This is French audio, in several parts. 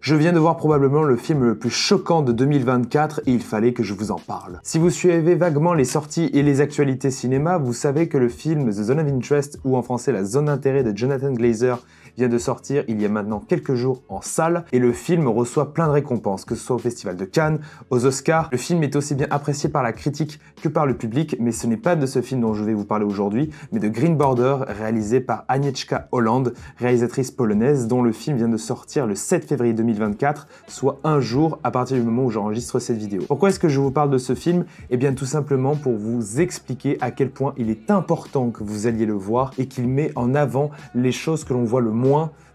Je viens de voir probablement le film le plus choquant de 2024 et il fallait que je vous en parle. Si vous suivez vaguement les sorties et les actualités cinéma, vous savez que le film The Zone of Interest, ou en français La Zone d'intérêt de Jonathan Glazer, vient de sortir il y a maintenant quelques jours en salle et le film reçoit plein de récompenses, que ce soit au Festival de Cannes, aux Oscars. Le film est aussi bien apprécié par la critique que par le public, mais ce n'est pas de ce film dont je vais vous parler aujourd'hui, mais de Green Border, réalisé par Agnieszka Holland, réalisatrice polonaise, dont le film vient de sortir le 7 février 2024, soit un jour à partir du moment où j'enregistre cette vidéo. Pourquoi est-ce que je vous parle de ce film? Eh bien tout simplement pour vous expliquer à quel point il est important que vous alliez le voir et qu'il met en avant les choses que l'on voit le moins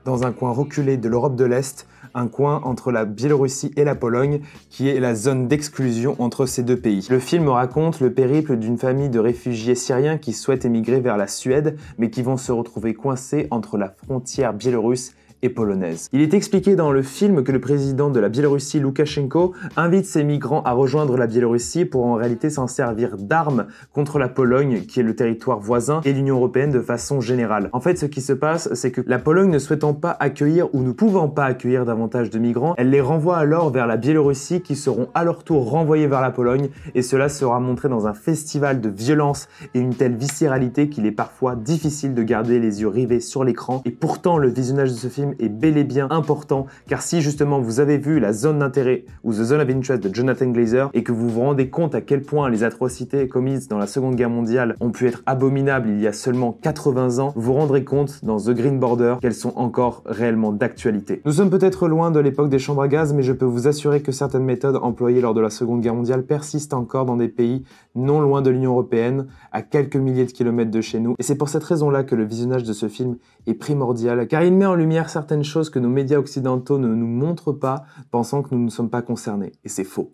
dans un coin reculé de l'Europe de l'Est, un coin entre la Biélorussie et la Pologne, qui est la zone d'exclusion entre ces deux pays. Le film raconte le périple d'une famille de réfugiés syriens qui souhaitent émigrer vers la Suède, mais qui vont se retrouver coincés entre la frontière biélorusse et polonaise. Il est expliqué dans le film que le président de la Biélorussie, Loukachenko, invite ces migrants à rejoindre la Biélorussie pour en réalité s'en servir d'armes contre la Pologne, qui est le territoire voisin, et l'Union européenne de façon générale. En fait, ce qui se passe, c'est que la Pologne, ne souhaitant pas accueillir ou ne pouvant pas accueillir davantage de migrants, elle les renvoie alors vers la Biélorussie, qui seront à leur tour renvoyés vers la Pologne, et cela sera montré dans un festival de violence et une telle viscéralité qu'il est parfois difficile de garder les yeux rivés sur l'écran. Et pourtant, le visionnage de ce film est bel et bien important, car si justement vous avez vu La Zone d'intérêt ou The Zone of Interest de Jonathan Glazer et que vous vous rendez compte à quel point les atrocités commises dans la Seconde Guerre mondiale ont pu être abominables il y a seulement 80 ans, vous vous rendrez compte dans The Green Border qu'elles sont encore réellement d'actualité. Nous sommes peut-être loin de l'époque des chambres à gaz, mais je peux vous assurer que certaines méthodes employées lors de la Seconde Guerre mondiale persistent encore dans des pays non loin de l'Union européenne, à quelques milliers de kilomètres de chez nous, et c'est pour cette raison-là que le visionnage de ce film est primordial, car il met en lumière certaines choses que nos médias occidentaux ne nous montrent pas, pensant que nous ne sommes pas concernés. Et c'est faux.